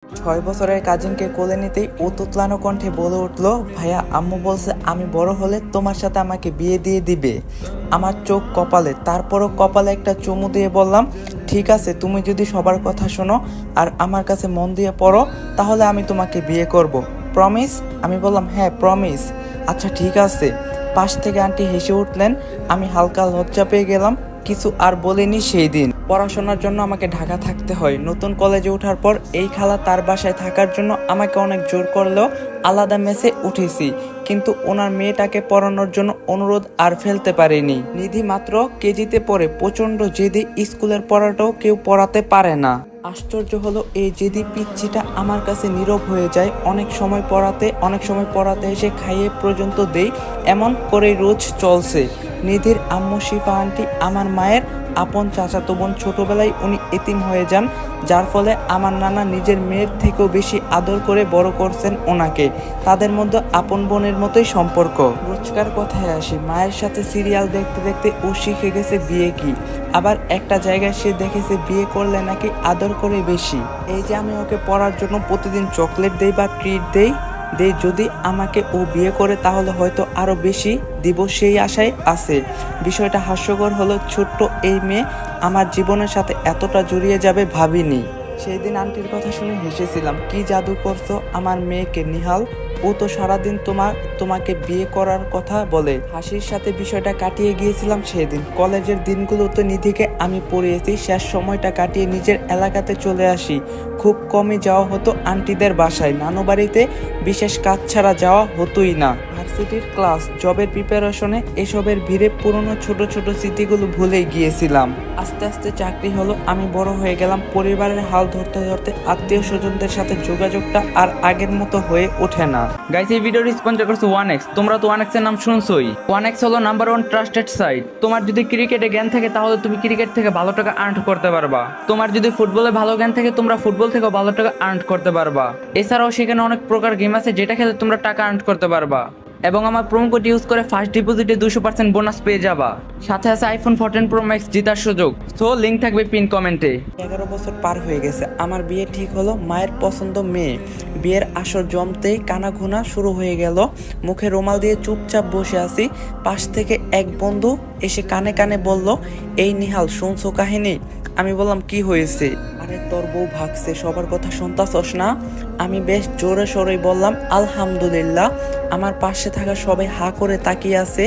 6 বছরের কাজিনকে কোলে নিতেই ও তুতলানো কণ্ঠে বলে উঠল, ভাইয়া আম্মু বলছে আমি বড় হলে তোমার সাথে আমাকে বিয়ে দিয়ে দিবে। আমার চোখ কপালে, তারপরও কপালে একটা চুমু দিয়ে বললাম, ঠিক আছে, তুমি যদি সবার কথা শোনো আর আমার কাছে মন দিয়ে পড়ো তাহলে আমি তোমাকে বিয়ে করব। প্রমিস? আমি বললাম, হ্যাঁ প্রমিস। আচ্ছা ঠিক আছে। পাশ থেকে আন্টি হেসে উঠলেন। আমি হালকা লজ্জা পেয়ে গেলাম। কিছু আর বলিনি সেই দিন। পড়াশোনার জন্য আমাকে ঢাকা থাকতে হয়। নতুন কলেজে ওঠার পর এই খালা তার বাসায় থাকার জন্য আমাকে অনেক জোর করলেও আলাদা মেসে উঠেছি, কিন্তু ওনার মেয়েটাকে পড়ানোর জন্য অনুরোধ আর ফেলতে পারিনি। নিধি মাত্র কেজিতে পড়ে, প্রচন্ড জেদি, স্কুলের পড়াটাও কেউ পড়াতে পারে না। আশ্চর্য হলো এই জেদি পিচ্ছিটা আমার কাছে নীরব হয়ে যায়। অনেক সময় পড়াতে এসে খাইয়ে পর্যন্ত দেই, এমন করেই রোজ চলছে। নিধির আম্মু শিফা আন্টি আমার মায়ের আপন চাচাতো বোন। ছোটবেলায় উনি এতিম হয়ে যান, যার ফলে আমার নানা নিজের মেয়ের থেকেও বেশি আদর করে বড় করছেন ওনাকে। তাদের মধ্যে আপন বোনের মতোই সম্পর্ক। রোজকার কথায় আসি, মায়ের সাথে সিরিয়াল দেখতে দেখতে ও শিখে গেছে বিয়ে কি। আবার একটা জায়গায় সে দেখেছে বিয়ে করলে নাকি আদর করে বেশি। এই যে আমি ওকে পড়ার জন্য প্রতিদিন চকলেট দেই বা ট্রিট দেই, যদি আমাকে ও বিয়ে করে তাহলে হয়তো আরো বেশি দিব, সেই আশায় আছে। বিষয়টা হাস্যকর হলো, ছোট্ট এই মেয়ে আমার জীবনের সাথে এতটা জড়িয়ে যাবে ভাবিনি। সেই দিন আন্টির কথা শুনে হেসেছিলাম। কি জাদু করছো আমার মেয়েকে নিহাল, ও তো সারাদিন তোমাকে বিয়ে করার কথা বলে। হাসির সাথে বিষয়টা কাটিয়ে গিয়েছিলাম সেদিন। কলেজের দিনগুলোতে নিধিকে আমি পড়িয়েছি। শেষ সময়টা কাটিয়ে নিজের এলাকাতে চলে আসি। খুব কমই যাওয়া হতো আন্টিদের বাসায়। নানু বাড়িতে বিশেষ কাজ ছাড়া যাওয়া হতোই না। ভার্সিটির ক্লাস, জবের প্রিপারেশনে এসবের ভিড়ে পুরনো ছোট ছোট স্মৃতিগুলো ভুলে গিয়েছিলাম। আস্তে আস্তে চাকরি হলো, আমি বড় হয়ে গেলাম। পরিবারের হাল ধরতে ধরতে আত্মীয় স্বজনদের সাথে যোগাযোগটা আর আগের মতো হয়ে ওঠে না। গাইস, এই ভিডিওটি স্পন্সর করছে 1x। তোমরা তো 1x এর নাম শুনছোই। 1x হলো নাম্বার 1 ট্রাস্টেড সাইট। তোমার যদি ক্রিকেটে জ্ঞান থাকে তাহলে তুমি ক্রিকেট থেকে ভালো টাকা আর্ন করতে পারবা। তোমার যদি ফুটবলে ভালো জ্ঞান থাকে তোমরা ফুটবল থেকে ভালো টাকা আর্ন করতে পারবা। এছাড়াও সেখানে অনেক প্রকার গেম আছে যেটা খেলে তোমরা টাকা আর্ন করতে পারবা। এবং আমার প্রোমো কোড ইউজ করে ফার্স্ট ডিপোজিটে 200% বোনাস পেয়ে যাবা। সাথে আছে আইফোন 14 প্রো ম্যাক্স জেতার সুযোগ। সো লিংক থাকবে পিন কমেন্টে। 11 বছর পার হয়ে গেছে, আমার বিয়ে ঠিক হলো। মায়ের পছন্দ মেয়ে। বিয়ের আসর জমতেই কানাঘুনা শুরু হয়ে গেল। মুখে রুমাল দিয়ে চুপচাপ বসে আছি। পাশ থেকে এক বন্ধু এসে কানে কানে বলল, এই নিহাল, শুনছো কাহিনী? আমি বললাম, কি হয়েছে? আরে তোর বউ ভাগছে, সবার কথা শুনতাছস না? আমি বেশ জোরে সোরে বললাম, আলহামদুলিল্লাহ। আমার পাশে থাকা সবাই হা করে তাকিয়ে আছে।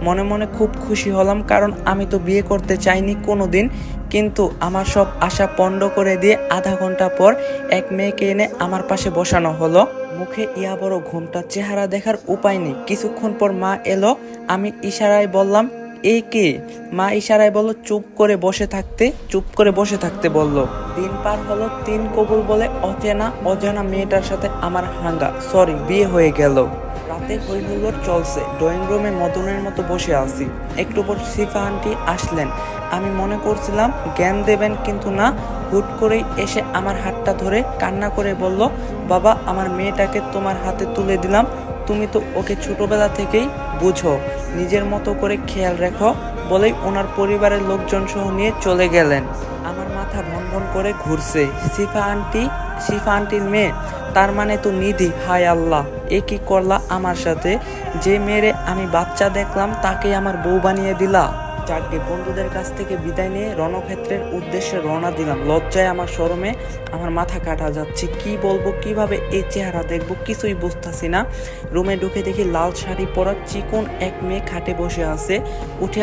মনে মনে খুব খুশি হলাম, কারণ আমি তো বিয়ে করতে চাইনি কোনোদিন। কিন্তু আমার সব আশা পণ্ড করে দিয়ে আধা ঘন্টা পর এক মেয়েকে এনে আমার পাশে বসানো হলো। মুখে ইয়া বড় ঘোমটা, চেহারা দেখার উপায় নেই। কিছুক্ষণ পর মা এলো। আমি ইশারায় বললাম, এই কে? মা ইশারায় বলল চুপ করে বসে থাকতে বলল। দিন পার হলো, 3 কবুল বলে অজানা মেয়েটার সাথে আমার বিয়ে হয়ে গেল। রাতে হই হুল্লোড় চলছে। ড্রয়িং রুমে মদনের মতো বসে আছি। একটু পর শিফা আন্টি আসলেন। আমি মনে করছিলাম জ্ঞান দেবেন, কিন্তু না। হুট করেই এসে আমার হাতটা ধরে কান্না করে বলল, বাবা, আমার মেয়েটাকে তোমার হাতে তুলে দিলাম। তুমি তো ওকে ছোটবেলা থেকেই বুঝো, নিজের মতো করে খেয়াল রেখো, বলেই ওনার পরিবারের লোকজন সহ নিয়ে চলে গেলেন। আমার মাথা ভন ভন করে ঘুরছে। শিফা আন্টির মেয়ে, তার মানে তো নিধি। হায় আল্লাহ, এ কি করলা আমার সাথে? যে মেয়েরে আমি বাচ্চা দেখলাম তাকেই আমার বউ বানিয়ে দিলা। যাকে বন্ধুদের কাছ থেকে বিদায় নিয়ে রণক্ষেত্রের উদ্দেশ্যে রওনা দিলাম। লজ্জায় আমার শরমে আমার মাথা কাটা যাচ্ছে। কি বলবো, কিভাবে এই চেহারা দেখবো, কিছুই বুঝতেছি না। রুমে ঢুকে দেখি লাল শাড়ি পরা চিকন এক মেয়ে খাটে বসে আছে। উঠে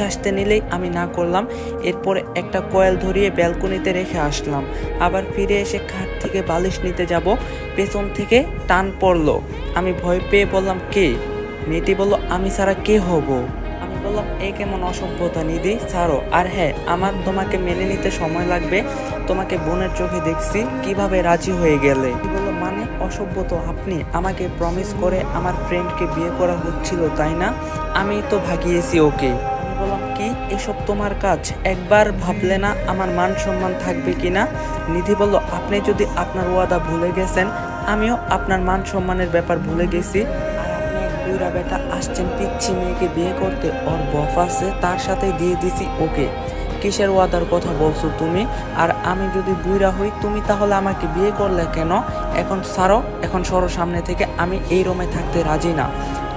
আসতে নিলেই আমি না করলাম। এরপরে একটা কয়েল ধরিয়ে ব্যালকনিতে রেখে আসলাম। আবার ফিরে এসে খাট থেকে বালিশ নিতে যাব, পেছন থেকে টান পড়লো। আমি ভয় পেয়ে বললাম, কে? মেয়েটি বলল, আমি ছাড়া কে হব? আমি বললাম, এ কেমন অসভ্যতা নিধি, ছাড়ো। আর হ্যাঁ, আমার তোমাকে মেনে নিতে সময় লাগবে। তোমাকে বোনের চোখে দেখছি, কিভাবে রাজি হয়ে গেলে? বললো, মানে অসভ্য তো আপনি? আমাকে প্রমিস করে আমার ফ্রেন্ডকে বিয়ে করা হচ্ছিল, তাই না? আমি তো ভাগিয়েছি ওকে। আমি বললাম, কি এসব তোমার কাজ? একবার ভাবলে না আমার মান সম্মান থাকবে কিনা? নিধি বলল, আপনি যদি আপনার ওয়াদা ভুলে গেছেন, আমিও আপনার মান সম্মানের ব্যাপার ভুলে গেছি। বুড়া বেটা আসছেন পিচ্ছি মেয়েকে বিয়ে করতে, ওর বফ আছে, তার সাথে দিয়ে দিছি ওকে। কিসের ওয়াদার কথা বলছো তুমি? আর আমি যদি বুইরা হই তুমি তাহলে আমাকে বিয়ে করলে কেন? এখন ছাড়ো, এখন সরো সামনে থেকে, আমি এই রুমে থাকতে রাজি না।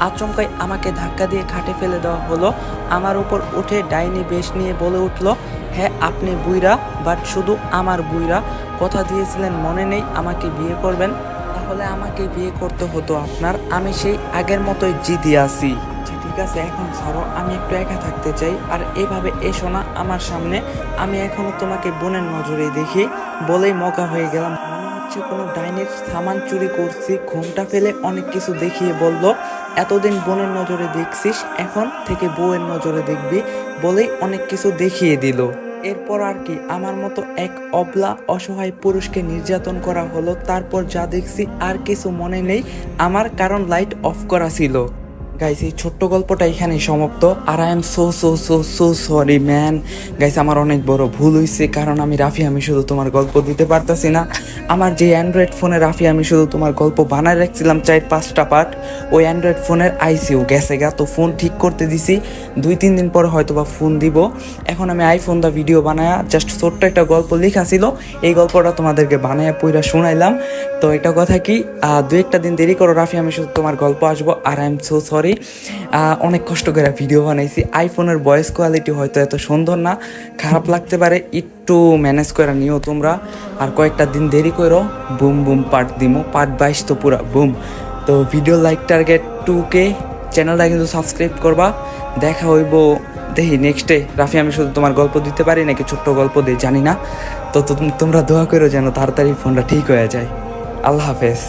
আচমকাই আমাকে ধাক্কা দিয়ে খাটে ফেলে দেওয়া হলো। আমার উপর উঠে ডাইনি বেশ নিয়ে বলে উঠলো, হ্যাঁ আপনি বুইরা, বাট শুধু আমার বুইরা। কথা দিয়েছিলেন মনে নেই আমাকে বিয়ে করবেন? তাহলে আমাকে বিয়ে করতে হতো আপনার, আমি সেই আগের মতোই জিদি আছি। আচ্ছা ঠিক আছে, এখন ছাড়ো, আমি একটু একা থাকতে চাই। আর এভাবে এসো না আমার সামনে, আমি এখনো তোমাকে বোনের নজরে দেখি। বলেই মকা হয়ে গেলাম, মনে হচ্ছে কোনো ডাইনির সামান চুরি করছি। ঘুমটা ফেলে অনেক কিছু দেখিয়ে বলল, এতদিন বোনের নজরে দেখছিস, এখন থেকে বউয়ের নজরে দেখবি। বলেই অনেক কিছু দেখিয়ে দিল। এরপর আর কি, আমার মতো এক অবলা অসহায় পুরুষকে নির্যাতন করা হলো। তারপর যা দেখছি আর কিছু মনে নেই আমার, কারণ লাইট অফ করা ছিল। গাইস, এই ছোট্ট গল্পটা এখানেই সমাপ্ত। আর I am so so so so sorry man. Guys, আমার অনেক বড় ভুল হয়েছে, কারণ আমি শুধু তোমার গল্প দিতে পারতাছি না। আমার যে অ্যান্ড্রয়েড ফোনে আমি শুধু তোমার গল্প বানায় রাখছিলাম 4-5টা পার্ট, ওই অ্যান্ড্রয়েড ফোনের আইসিও গেছে গা। তো ফোন ঠিক করতে দিছি, 2-3 দিন পরে হয়তো বা ফোন দিব। এখন আমি আইফোন দা ভিডিও বানায়া জাস্ট ছোট্ট একটা গল্প লেখা ছিল, এই গল্পটা তোমাদেরকে বানায়া পইরা শোনাইলাম। তো এটা কথা কি, 2-1টা দিন দেরি করো, আমি শুধু তোমার গল্প আসবো। আর আই এম সো সরি, অনেক কষ্ট করে ভিডিও বানাইছি। আইফোনের ভয়েস কোয়ালিটি হয়তো এত সুন্দর না, খারাপ লাগতে পারে, একটু ম্যানেজ করে নিও তোমরা। আর কয়েকটা দিন দেরি করো, বুম বুম পার্ট দিমো, পার্ট 22 তো পুরা বুম। তো ভিডিও লাইক টার্গেট 2K, চ্যানেলটা কিন্তু সাবস্ক্রাইব করবা। দেখা হইব দেখি নেক্সটে। আমি শুধু তোমার গল্প দিতে পারি নাকি ছোট্ট গল্প দিই জানি না। তো তোমরা দোয়া করো যেন তাড়াতাড়ি ফোনটা ঠিক হয়ে যায়। আল্লাহ হাফেজ।